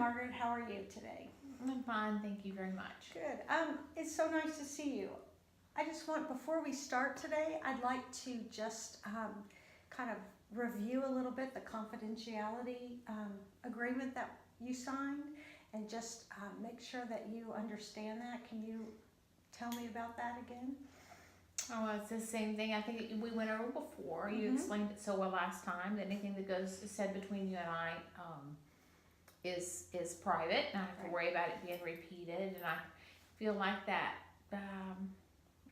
Margaret. How are you today? I'm fine, thank you very much. Good. It's so nice to see you. I just want, before we start today, I'd like to just kind of review a little bit the confidentiality agreement that you signed, and just make sure that you understand that. Can you tell me about that again? Oh, well, it's the same thing. I think we went over before. You explained it so well last time. That anything that goes said between you and I is private, and I have to worry about it being repeated. And I feel like that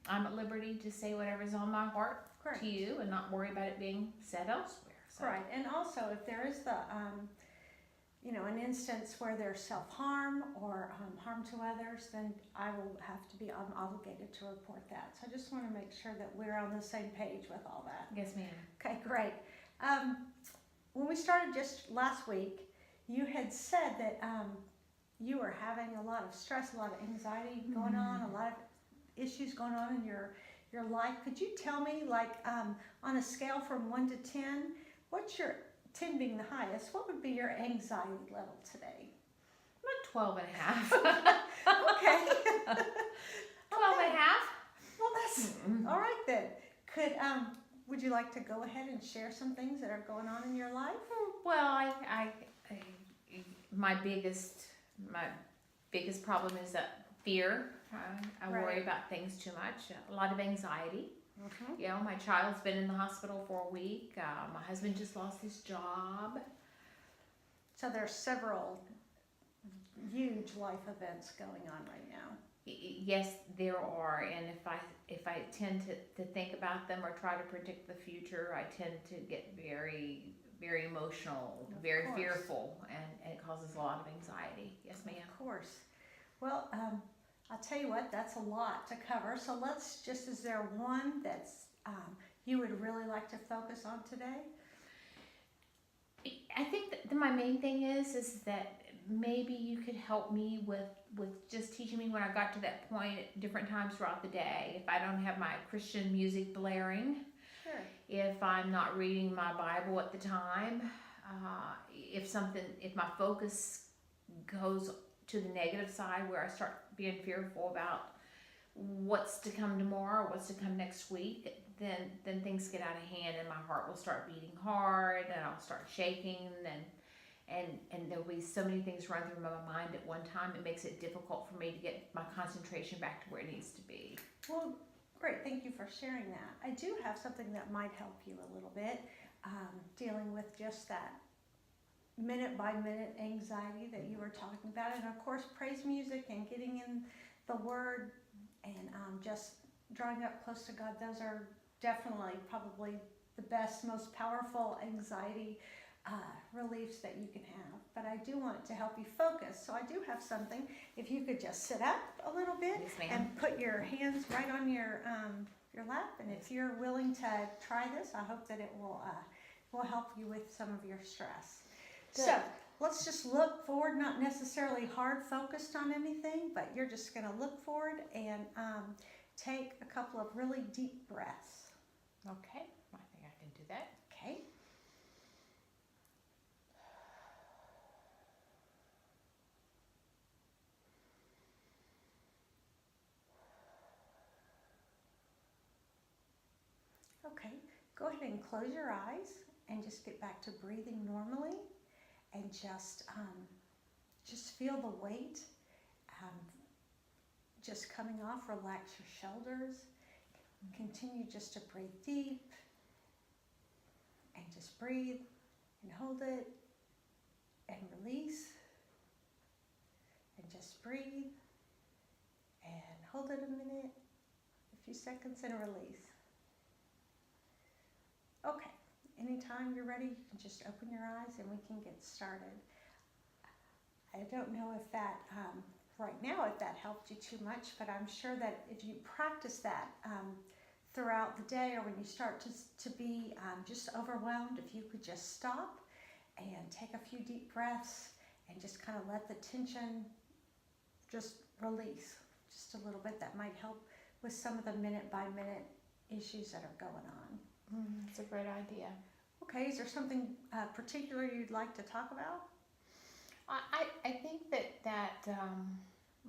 I'm at liberty to say whatever's on my heart to you, and not worry about it being said elsewhere. So. Right. And also, if there is the an instance where there's self-harm or harm to others, then I will have to be obligated to report that. So I just want to make sure that we're on the same page with all that. Yes, ma'am. Okay, great. When we started just last week, you had said that you were having a lot of stress, a lot of anxiety going on, a lot of issues going on in your life. Could you tell me, like, on a scale from 1 to 10, what's your 10 being the highest, what would be your anxiety level today? About 12 and a half. Okay. 12 and a half? Well, that's all right then. Would you like to go ahead and share some things that are going on in your life? Well, my biggest problem is that fear. I worry about things too much. A lot of anxiety. You know, my child's been in the hospital for a week. My husband just lost his job. So there's several huge life events going on right now. Yes, there are. And if I tend to think about them or try to predict the future, I tend to get very, very emotional, very fearful, and it causes a lot of anxiety. Yes, ma'am. Of course. Well, I'll tell you what, that's a lot to cover. So is there one that's you would really like to focus on today? I think that my main thing is that maybe you could help me with just teaching me when I got to that point at different times throughout the day. If I don't have my Christian music blaring, sure. If I'm not reading my Bible at the time, if my focus goes to the negative side where I start being fearful about what's to come tomorrow, what's to come next week, then things get out of hand and my heart will start beating hard and I'll start shaking and there'll be so many things run through my mind at one time. It makes it difficult for me to get my concentration back to where it needs to be. Well, great. Thank you for sharing that. I do have something that might help you a little bit, dealing with just that minute by minute anxiety that you were talking about. And of course, praise music and getting in the Word and just drawing up close to God, those are definitely probably the best, most powerful anxiety reliefs that you can have. But I do want to help you focus. So I do have something. If you could just sit up a little bit. Yes, ma'am. And put your hands right on your lap. And if you're willing to try this, I hope that it will help you with some of your stress. Good. So let's just look forward, not necessarily hard focused on anything, but you're just going to look forward and take a couple of really deep breaths. Okay, I think I can do that. Okay. Okay, go ahead and close your eyes and just get back to breathing normally, and just feel the weight just coming off. Relax your shoulders. Continue just to breathe deep and just breathe and hold it and release and just breathe and hold it a minute, a few seconds, and release. Okay, anytime you're ready, you can just open your eyes and we can get started. I don't know if that, right now, if that helped you too much, but I'm sure that if you practice that throughout the day, or when you start to be just overwhelmed, if you could just stop and take a few deep breaths and just kind of let the tension just release just a little bit, that might help with some of the minute by minute issues that are going on. That's a great idea. Okay, is there something particular you'd like to talk about? I think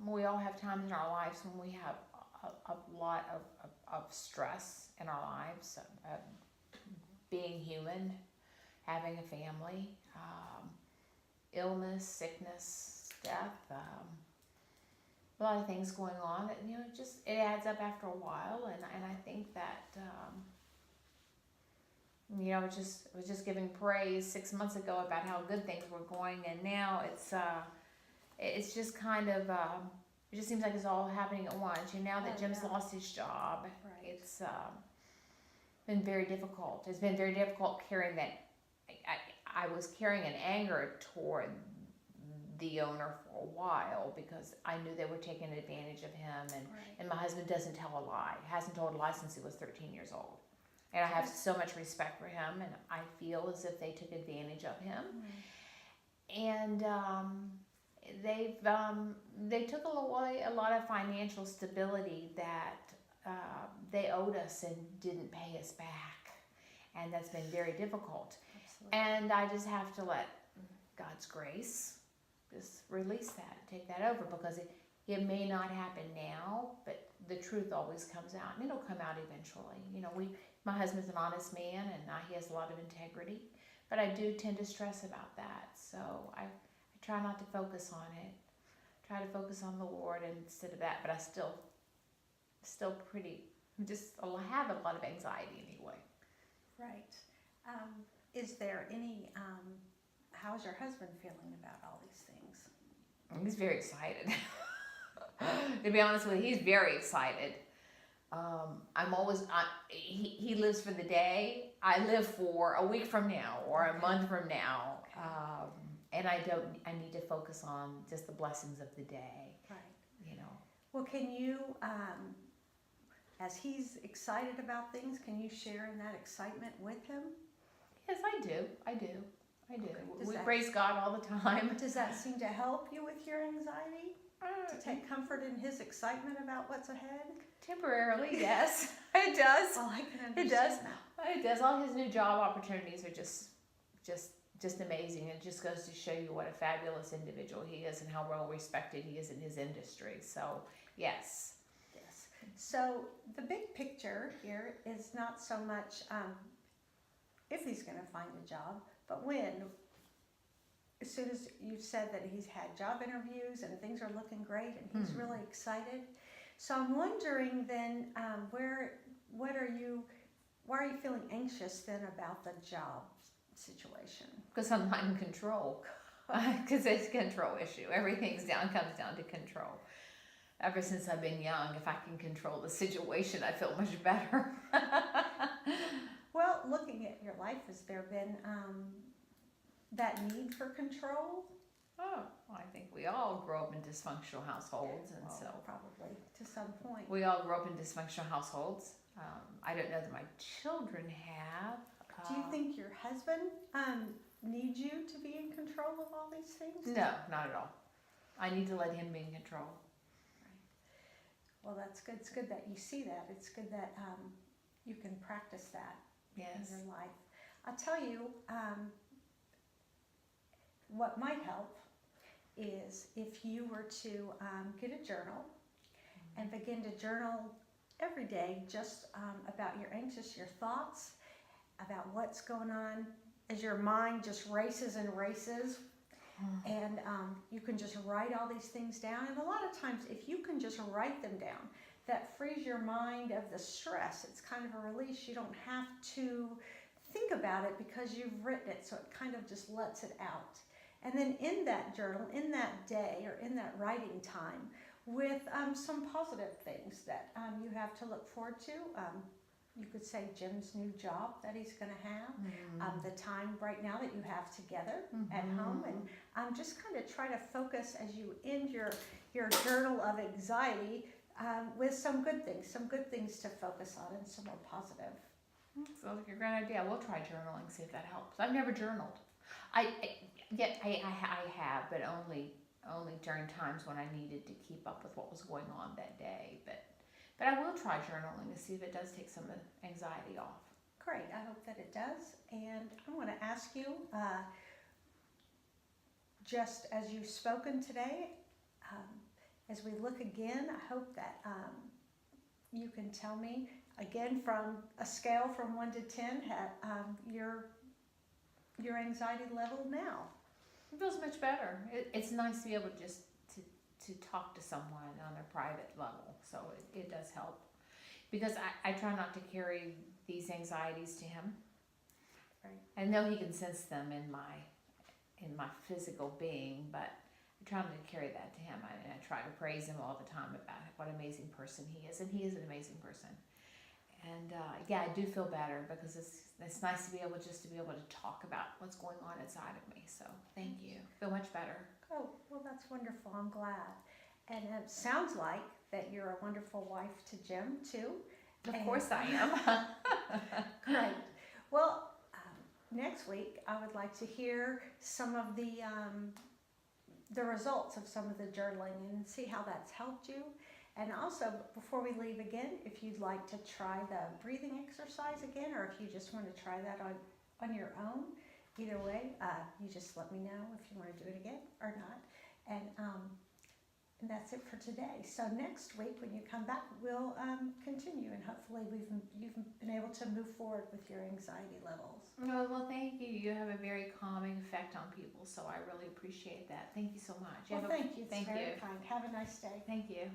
we all have times in our lives when we have a lot of stress in our lives, being human, having a family, illness, sickness, death, a lot of things going on that, it adds up after a while, and I think that, I was just giving praise 6 months ago about how good things were going, and now it's just kind of, it just seems like it's all happening at once. Now that Jim's lost his job, Right. it's been very difficult. It's been very difficult carrying that. I was carrying an anger toward the owner for a while because I knew they were taking advantage of him, and my husband doesn't tell a lie. Hasn't told a lie since he was 13 years old. And I have so much respect for him, and I feel as if they took advantage of him. And they took away a lot of financial stability that they owed us and didn't pay us back, and that's been very difficult. Absolutely. And I just have to let God's grace just release that, take that over, because it may not happen now, but the truth always comes out, and it'll come out eventually. My husband's an honest man, and he has a lot of integrity, but I do tend to stress about that, so I try not to focus on it. Try to focus on the Lord instead of that, but I still have a lot of anxiety anyway. Right. Is there any, how's your husband feeling about all these things? He's very excited. To be honest with you, he's very excited. He lives for the day. I live for a week from now or a month from now. And I need to focus on just the blessings of the day. Right. Well, can you, as he's excited about things, can you share in that excitement with him? Yes, I do. Okay. We praise God all the time. Does that seem to help you with your anxiety? To take comfort in his excitement about what's ahead? Temporarily, yes. It does. Well, I can understand It does. that. It does. All his new job opportunities are just amazing. It just goes to show you what a fabulous individual he is and how well respected he is in his industry. So, yes. Yes. So the big picture here is not so much if he's going to find a job, but when. As soon as you've said that he's had job interviews and things are looking great and he's really excited. So I'm wondering then, why are you feeling anxious then about the job situation? Because I'm not in control. Because it's a control issue. Everything comes down to control. Ever since I've been young, if I can control the situation, I feel much better. Well, looking at your life, has there been that need for control? Oh, well, I think we all grow up in dysfunctional households, and so probably to some point. we all grow up in dysfunctional households. I don't know that my children have. Do you think your husband needs you to be in control of all these things? No, not at all. I need to let him be in control. Right. Well, that's good. It's good that you see that. It's good that you can practice that in your life. I'll tell you, what might help is if you were to get a journal and begin to journal every day just about your thoughts, about what's going on as your mind just races and races. And you can just write all these things down. And a lot of times, if you can just write them down, that frees your mind of the stress. It's kind of a release. You don't have to think about it because you've written it, so it kind of just lets it out. And then in that journal, in that day, or in that writing time, with some positive things that you have to look forward to. You could say Jim's new job that he's going to have, the time right now that you have together at home, and just kind of try to focus as you end your journal of anxiety with some good things to focus on and some more positive. Sounds like a great idea. We'll try journaling, see if that helps. I've never journaled. I have, but only during times when I needed to keep up with what was going on that day. But I will try journaling to see if it does take some of the anxiety off. Great, I hope that it does. And I want to ask you, just as you've spoken today, as we look again, I hope that you can tell me again from a scale from 1 to 10 your anxiety level now. It feels much better. It's nice to be able just to talk to someone on a private level, so it does help. Because I try not to carry these anxieties to him. Right. I know he can sense them in my physical being, but I try not to carry that to him. And I try to praise him all the time about what an amazing person he is, and he is an amazing person. And yeah, I do feel better because it's nice to be able to talk about what's going on inside of me. So thank you. Feel much better. Oh, well, that's wonderful. I'm glad. And it sounds like that you're a wonderful wife to Jim, too. Of course I am. Great. Well, next week I would like to hear some of the results of some of the journaling and see how that's helped you. And also, before we leave again, if you'd like to try the breathing exercise again, or if you just want to try that on your own, either way, you just let me know if you want to do it again or not. And that's it for today. So next week, when you come back, we'll continue, and hopefully you've been able to move forward with your anxiety levels. Oh, well, thank you. You have a very calming effect on people, so I really appreciate that. Thank you so much. Well, thank you. It's Thank very you. kind. Have a nice day. Thank you.